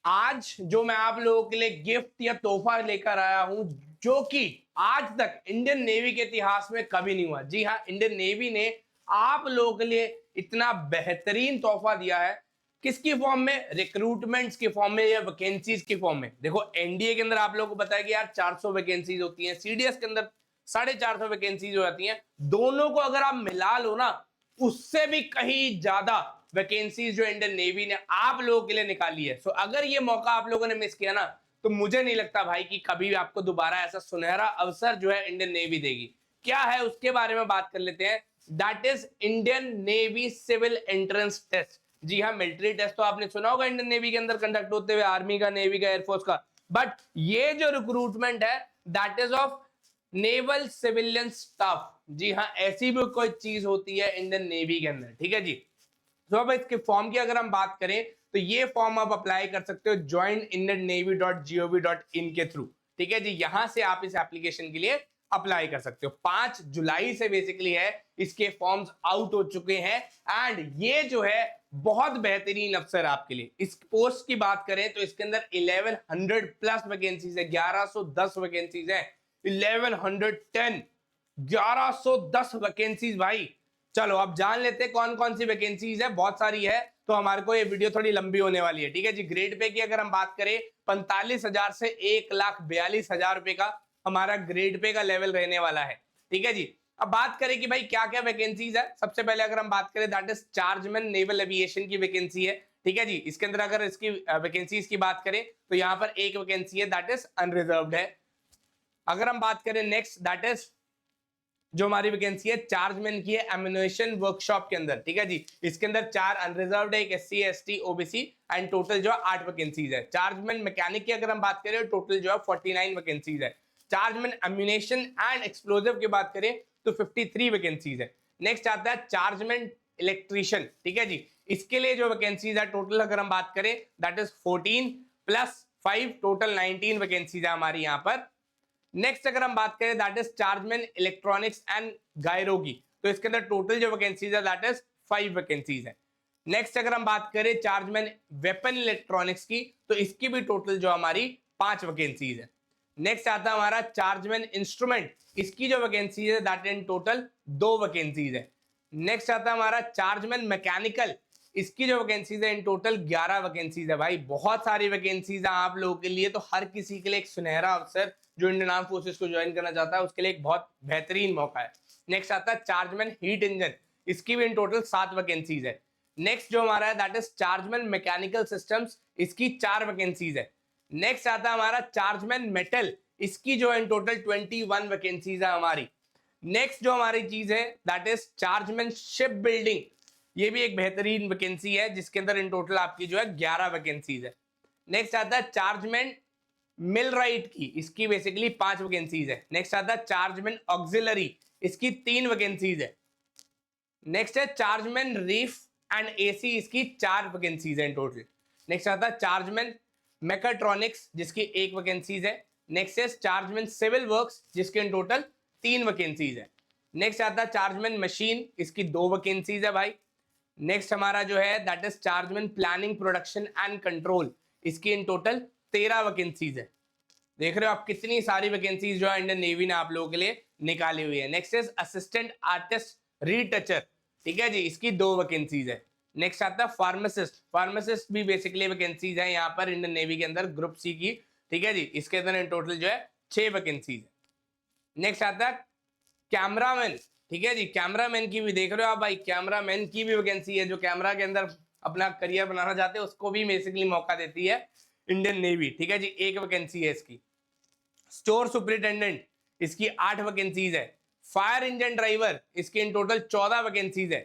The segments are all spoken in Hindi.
आज जो मैं आप लोगों के लिए गिफ्ट या तोहफा लेकर आया हूं, जो कि आज तक इंडियन नेवी के इतिहास में कभी नहीं हुआ। जी हाँ, इंडियन नेवी ने आप लोगों के लिए इतना बेहतरीन तोहफा दिया है। किसकी फॉर्म में? रिक्रूटमेंट्स की फॉर्म में या वैकेंसीज की फॉर्म में। देखो, एनडीए के अंदर आप लोगों को पता है कि यार 400 वैकेंसीज होती हैं, सीडीएस के अंदर 450 वैकेंसीज हो जाती हैं। दोनों को अगर आप मिला लो ना, उससे भी कहीं ज्यादा वैकेंसीज जो इंडियन नेवी ने आप लोगों के लिए निकाली है। सो अगर ये मौका आप लोगों ने मिस किया ना, तो मुझे नहीं लगता भाई कि कभी भी आपको दोबारा ऐसा सुनहरा अवसर जो है इंडियन नेवी देगी। क्या है उसके बारे में बात कर लेते हैं। That is Indian navy civil entrance test. जी हाँ, मिलिट्री टेस्ट तो आपने सुना होगा इंडियन नेवी के अंदर कंडक्ट होते हुए, आर्मी का, नेवी का, एयरफोर्स का। बट ये जो रिक्रूटमेंट है that is of naval civilian staff. जी हाँ, ऐसी भी कोई चीज होती है इंडियन नेवी के अंदर। ठीक है जी। तो अब इसके फॉर्म की अगर हम बात करें तो ये फॉर्म आप अप्लाई कर सकते हो joinindiannavy.gov.in के थ्रू। ठीक है जी, यहां से आप इस एप्लीकेशन के लिए अप्लाई कर सकते हो। 5 जुलाई से बेसिकली है इसके फॉर्म्स आउट हो चुके हैं। एंड ये जो है बहुत बेहतरीन अवसर आपके लिए। इस पोस्ट की बात करें तो इसके अंदर 1100 प्लस वैकेंसीज है, 1110 वैकेंसीज है, 1110, 1110 वैकेंसीज भाई। चलो अब जान लेते हैं कौन कौन सी वैकेंसीज है। बहुत सारी है, तो हमारे को ये वीडियो थोड़ी लंबी होने वाली है। ठीक है जी। ग्रेड पे की अगर हम बात करें, 45,000 से 1,42,000 रुपए का हमारा ग्रेड पे का लेवल रहने वाला है। ठीक है जी। अब बात करें कि भाई क्या क्या वैकेंसीज है। सबसे पहले अगर हम बात करें, that is chargeman naval aviation की वैकेंसी है। ठीक है जी। इसके अंदर अगर इसकी वैकेंसीज की बात करें तो यहाँ पर एक वैकेंसी है, दैट इज अनरिजर्व्ड है। अगर हम बात करें नेक्स्ट, दैट इज जो हमारी वैकेंसी है चार्जमैन की है एम्यूनेशन वर्कशॉप के अंदर। ठीक है जी। इसके अंदर 4 अनरिजर्व्ड है, एक SC ST OBC, and total जो है 8 वैकेंसीज है। चार्जमैन मैकेनिक की अगर हम बात करें, टोटल जो है 49 वैकेंसीज है। चार्जमैन एम्यूनेशन एंड एक्सप्लोजिव की बात करें तो 53 वैकेंसीज है। नेक्स्ट आता है चार्जमैन इलेक्ट्रिशियन। ठीक है जी। इसके लिए जो वैकेंसीज है टोटल अगर हम बात करें, that is 14 plus 5, total 19 vacancies है हमारी यहाँ पर। नेक्स्ट अगर हम बात करें, that is chargeman electronics and gyro की, तो इसके अंदर टोटल जो वैकेंसीज है दैट इज 5 वैकेंसीज है। नेक्स्ट अगर हम बात करें चार्जमैन वेपन इलेक्ट्रॉनिक्स की, तो इसकी भी टोटल जो हमारी 5 वैकेंसीज है। नेक्स्ट आता है हमारा चार्जमैन इंस्ट्रूमेंट, इसकी जो वैकेंसीज है दैट इन टोटल 2 वैकेंसीज है। नेक्स्ट आता है हमारा चार्जमैन मैकेनिकल, इसकी जो वैकेंसीज है इन टोटल 11 वैकेंसीज है। भाई बहुत सारी वैकेंसीज है आप लोगों के लिए, तो हर किसी के लिए एक सुनहरा अवसर जो इंडियन आर्म फोर्सेस को ज्वाइन करना चाहता है उसके लिए एक बहुत बेहतरीन मौका है। नेक्स्ट आता है चार्जमैन हीट इंजन, इसकी भी इन टोटल 7 वैकेंसीज है। नेक्स्ट जो हमारा है that is chargeman mechanical systems, इसकी 4 वैकेंसीज है। नेक्स्ट आता है हमारा चार्जमैन मेटल, इसकी जो इन टोटल 21 वैकेंसीज है हमारी। नेक्स्ट जो हमारी चीज है that is chargeman ship building, ये भी एक बेहतरीन वैकेंसी है जिसके अंदर इन टोटल आपकी जो है 11 वैकेंसीज है। नेक्स्ट आता है चार्जमैन मिल राइट की, इसकी बेसिकली 5 वैकेंसीज है। नेक्स्ट आता है चार्जमैन ऑक्सिलरी, इसकी 3 वैकेंसीज है। नेक्स्ट है चार्जमैन रीफ एंड एसी, इसकी 4 वैकेंसीज है इन टोटल। नेक्स्ट आता है चार्जमैन मैकाट्रॉनिक्स, जिसकी 1 वैकेंसीज है। नेक्स्ट है चार्जमैन सिविल वर्क्स, जिसके इन टोटल 3 वैकेंसीज है। नेक्स्ट आता है चार्जमैन मशीन, इसकी 2 वैकेंसीज है भाई। नेक्स्ट हमारा जो है that is chargeman planning production and control, इसकी इन टोटल 13 वैकेंसीज है। देख रहे हो आप कितनी सारी वैकेंसीज जो है इंडियन नेवी ने आप लोगों के लिए निकाली हुई है। नेक्स्ट इज असिस्टेंट आर्टिस्ट रीटचर, ठीक है जी, इसकी 2 वैकेंसीज है। नेक्स्ट आता है फार्मासिस्ट, फार्मासिस्ट भी बेसिकली वैकेंसीज है यहाँ पर इंडियन नेवी के अंदर, ग्रुप सी की। ठीक है जी, इसके अंदर इन टोटल जो है 6 वैकेंसीज है। नेक्स्ट आता है कैमरामैन, ठीक है जी, कैमरामैन की भी देख रहे हो आप भाई, कैमरामैन की भी वैकेंसी है। जो कैमरा के अंदर अपना करियर बनाना चाहते हैं उसको भी बेसिकली मौका देती है इंडियन नेवी। ठीक है जी, 1 वैकेंसी है इसकी। स्टोर सुपरिटेंडेंट, इसकी 8 वैकेंसीज है। फायर इंजन ड्राइवर, इसकी इन टोटल 14 वैकेंसीज है।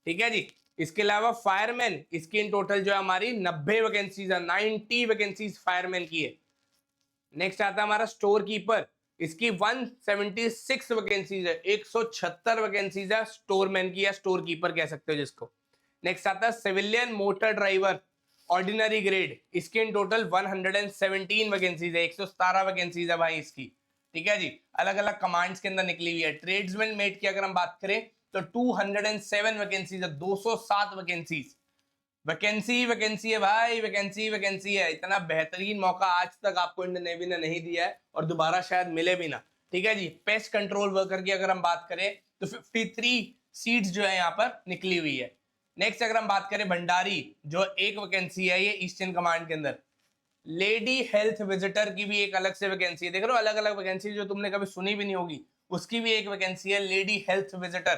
ठीक है जी। इसके अलावा फायरमैन, इसकी इन टोटल जो है हमारी 90 वैकेंसीज है, 90 वैकेंसीज फायरमैन की है। नेक्स्ट आता है हमारा स्टोर कीपर, इसकी 176 वैकेंसीज है, 176 वैकेंसीज है स्टोरमैन की, या स्टोर कीपर कह सकते हो जिसको। नेक्स्ट आता है civilian motor driver ordinary grade, इसके इन टोटल 117 वैकेंसीज है, 117 वैकेंसीज है भाई इसकी। ठीक है जी, अलग अलग कमांड्स के अंदर निकली हुई है। ट्रेड्समैन मेट की अगर हम बात करें तो 207 वैकेंसीज है, 207 वैकेंसीज। वैकेंसी वैकेंसी है भाई, वैकेंसी वैकेंसी है। इतना बेहतरीन मौका आज तक आपको इंडियन नेवी ने नहीं दिया है और दोबारा शायद मिले भी ना। ठीक है जी। पेस्ट कंट्रोल वर्कर की अगर हम बात करें तो 53 सीट्स जो है यहाँ पर निकली हुई है। नेक्स्ट अगर हम बात करें भंडारी, जो एक वैकेंसी है, ये ईस्टर्न कमांड के अंदर। लेडी हेल्थ विजिटर की भी एक अलग से वैकेंसी है। देख रहे हो, अलग अलग वैकेंसी जो तुमने कभी सुनी भी नहीं होगी, उसकी भी एक वैकेंसी है, लेडी हेल्थ विजिटर।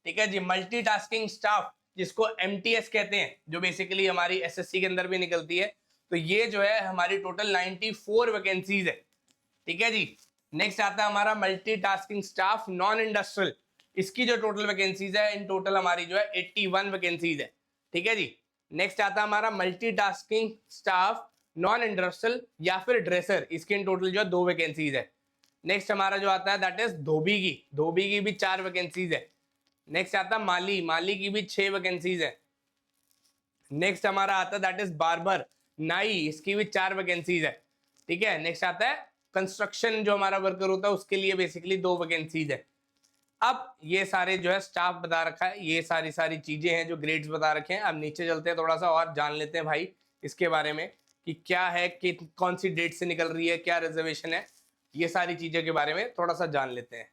ठीक है जी। मल्टीटास्किंग स्टाफ, जिसको एमटीएस कहते हैं, जो बेसिकली हमारी एसएससी के अंदर भी निकलती है। तो ये जो है हमारी टोटल 94 वैकेंसीज है। ठीक है जी। नेक्स्ट आता है हमारा मल्टीटास्किंग स्टाफ नॉन इंडस्ट्रियल। इसकी जो टोटल वैकेंसीज है, इन टोटल हमारी जो है 81 वैकेंसीज है। ठीक है जी। नेक्स्ट आता है हमारा मल्टीटास्किंग स्टाफ नॉन इंडस्ट्रियल या फिर ड्रेसर। इसकी इन टोटल जो है 2 वैकेंसीज है। नेक्स्ट हमारा जो आता है दैट इज धोबी की। धोबी की भी 4 वैकेंसीज है। नेक्स्ट आता है माली। माली की भी 6 वैकेंसीज है। नेक्स्ट हमारा आता है दैट इज बार्बर, नाई। इसकी भी 4 वैकेंसीज है। ठीक है। नेक्स्ट आता है कंस्ट्रक्शन, जो हमारा वर्कर होता है, उसके लिए बेसिकली 2 वैकेंसीज है। अब ये सारे जो है स्टाफ बता रखा है, ये सारी सारी चीजें हैं जो ग्रेड्स बता रखे हैं। अब नीचे चलते हैं, थोड़ा सा और जान लेते हैं भाई इसके बारे में कि क्या है, कि कौन सी डेट से निकल रही है, क्या रिजर्वेशन है, ये सारी चीजों के बारे में थोड़ा सा जान लेते हैं।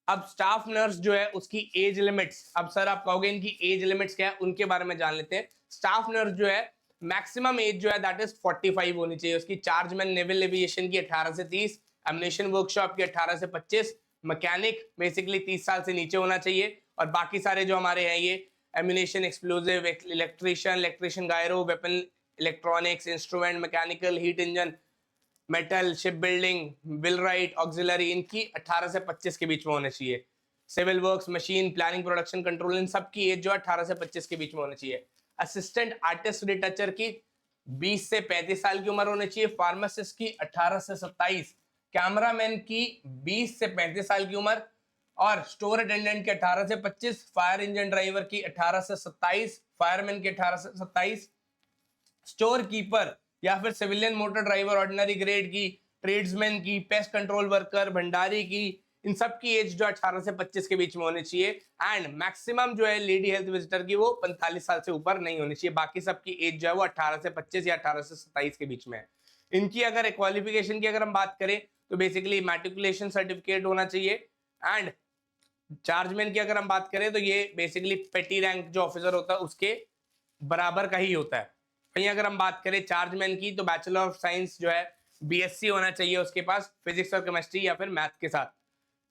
अब स्टाफ नर्स जो है उसकी एज लिमिट्स, अब सर आप कहोगे इनकी एज लिमिट्स क्या है, उनके बारे में जान लेते हैं। स्टाफ नर्स जो है मैक्सिमम एज जो है दैट इज 45 होनी चाहिए उसकी। चार्जमैन नेवल एविएशन की 18 से 30, एमिनेशन वर्कशॉप की 18 से 25, मैकेनिक बेसिकली 30 साल से नीचे होना चाहिए। और बाकी सारे जो हमारे हैं ये ammunition, explosive, electrician gyro, weapon, electronics, instrument, mechanical, heat engine, metal, ship building, wheelwright, auxiliary, इनकी 18 से 25 के बीच में होने चाहिए। Civil works, machine, planning, production control, इन सब की एज जो 18 से 25 के बीच में होनी चाहिए। असिस्टेंट आर्टिस्ट रिटचर की 20 से 35 साल की उम्र होनी चाहिए। फार्मासिस्ट की 18 से 27, कैमरामैन की 20 से 35 साल की उम्र, और स्टोर अटेंडेंट के 18 से 25, फायर इंजन ड्राइवर की 18 से 27, फायरमैन की 18 से 27, स्टोर कीपर या फिर civilian motor driver ordinary grade की, ट्रेड्समैन की, पेस्ट कंट्रोल वर्कर, भंडारी की, इन सब की एज जो 18 से 25 के बीच में होनी चाहिए। एंड मैक्सिमम जो है लेडी हेल्थ विजिटर की वो 45 साल से ऊपर नहीं होनी चाहिए। बाकी सबकी एज जो है वो 18 से 25 या 18 से 27 के बीच में है। इनकी अगर क्वालिफिकेशन की अगर हम बात करें तो बेसिकली मैट्रिकुलेशन सर्टिफिकेट होना चाहिए। एंड चार्जमैन की अगर हम बात करें तो ये बेसिकली पेटी रैंक जो ऑफिसर होता है उसके बराबर का ही होता है। वहीं अगर हम बात करें चार्जमैन की तो बैचलर ऑफ साइंस जो है बीएससी होना चाहिए उसके पास, फिजिक्स और केमिस्ट्री या फिर मैथ के साथ।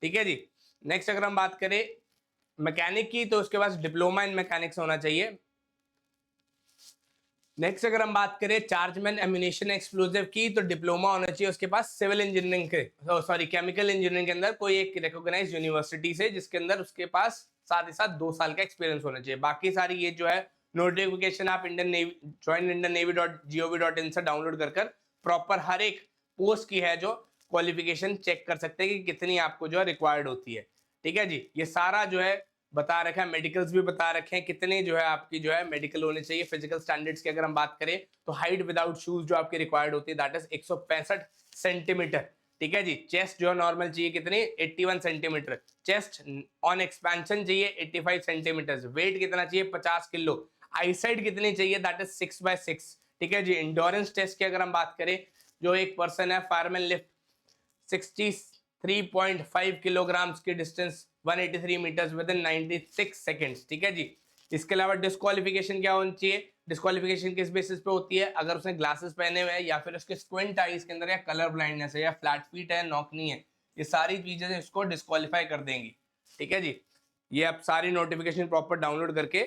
ठीक है जी। नेक्स्ट अगर हम बात करें मैकेनिक की तो उसके पास डिप्लोमा इन मैकेनिक्स होना चाहिए। नेक्स्ट अगर हम बात करें चार्जमैन एम्यूनेशन एक्सप्लोजिव की तो डिप्लोमा होना चाहिए उसके पास सिविल इंजीनियरिंग के, सॉरी केमिकल इंजीनियरिंग के अंदर कोई एक रिकॉग्नाइज्ड यूनिवर्सिटी से, जिसके अंदर उसके पास साथ ही साथ 2 साल का एक्सपीरियंस होना चाहिए। बाकी सारी ये जो है नोटिफिकेशन आप इंडियन नेवी join.indiannavy.gov.in से डाउनलोड कर प्रॉपर हर एक पोस्ट की है जो क्वालिफिकेशन चेक कर सकते हैं कि कितनी आपको जो है रिक्वायर्ड होती है। ठीक है जी। ये सारा जो है बता रखा है, मेडिकल्स भी बता रखे हैं कितने जो है आपकी जो है मेडिकल होने चाहिए। फिजिकल स्टैंडर्ड्स की अगर हम बात करें तो हाइट विदाउट शूज जो आपकी रिक्वायर्ड होती है दैट इज 165 सेंटीमीटर। ठीक है जी। चेस्ट जो है नॉर्मल चाहिए कितनी, 81 सेंटीमीटर। चेस्ट ऑन एक्सपेंशन चाहिए 85 सेंटीमीटर। वेट कितना चाहिए, 50 किलो। आईसाइट कितनी चाहिए, दैट इज 6/6। ठीक है जी। इंडोरेंस टेस्ट की अगर हम बात करें, जो एक पर्सन है फायरमैन लिफ्ट 63.5 किलोग्राम की distance 183 metres within 96 seconds. ठीक है जी। इसके अलावा डिस्क्वालिफिकेशन क्या होनी चाहिए, डिस्क्वालिफिकेशन किस बेसिस पे होती है, अगर उसने ग्लासेस पहने हुए हैं या फिर उसके स्क्विंट आईज के अंदर या कलर ब्लाइंडनेस है या फ्लैट फीट है, नॉकनी है, ये सारी चीजें इसको डिस्क्वालीफाई कर देंगी। ठीक है जी। ये आप सारी नोटिफिकेशन प्रॉपर डाउनलोड करके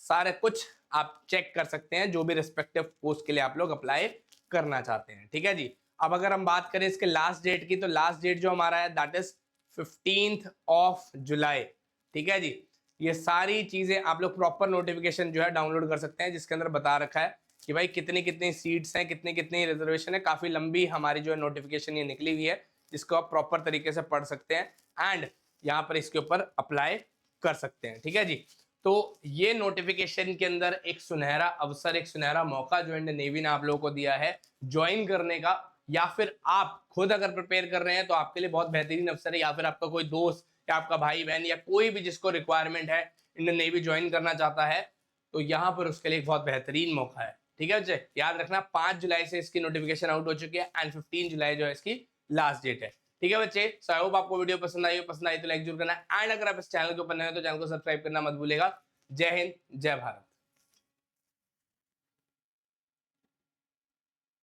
सारे कुछ आप चेक कर सकते हैं जो भी रिस्पेक्टिव पोस्ट के लिए आप लोग अप्लाई करना चाहते हैं। ठीक है जी। अब अगर हम बात करें इसके लास्ट डेट की तो लास्ट डेट जो हमारा है दैट इज 15 जुलाई। ठीक है जी। ये सारी चीजें आप लोग प्रॉपर नोटिफिकेशन जो है डाउनलोड कर सकते हैं जिसके अंदर बता रखा है कि भाई कितनी कितनी सीट्स हैं, कितनी कितनी रिजर्वेशन है। काफी लंबी हमारी जो है नोटिफिकेशन ये निकली हुई है जिसको आप प्रॉपर तरीके से पढ़ सकते हैं एंड यहाँ पर इसके ऊपर अप्लाई कर सकते हैं। ठीक है जी। तो ये नोटिफिकेशन के अंदर एक सुनहरा अवसर, एक सुनहरा मौका जो इंडियन नेवी ने आप लोगों को दिया है ज्वाइन करने का, या फिर आप खुद अगर प्रिपेयर कर रहे हैं तो आपके लिए बहुत बेहतरीन अवसर है, या फिर आपका कोई दोस्त या आपका भाई बहन या कोई भी जिसको रिक्वायरमेंट है इंडियन नेवी ज्वाइन करना चाहता है तो यहाँ पर उसके लिए एक बहुत बेहतरीन मौका है। ठीक है बच्चे, याद रखना 5 जुलाई से इसकी नोटिफिकेशन आउट हो चुकी है एंड 15 जुलाई जो है इसकी लास्ट डेट है। ठीक है बच्चे, सो आई होप आपको वीडियो पसंद आई तो लाइक जरूर करना एंड अगर आप इस चैनल के ऊपर नए हो तो चैनल को सब्सक्राइब करना मत भूलेगा। जय हिंद, जय भारत।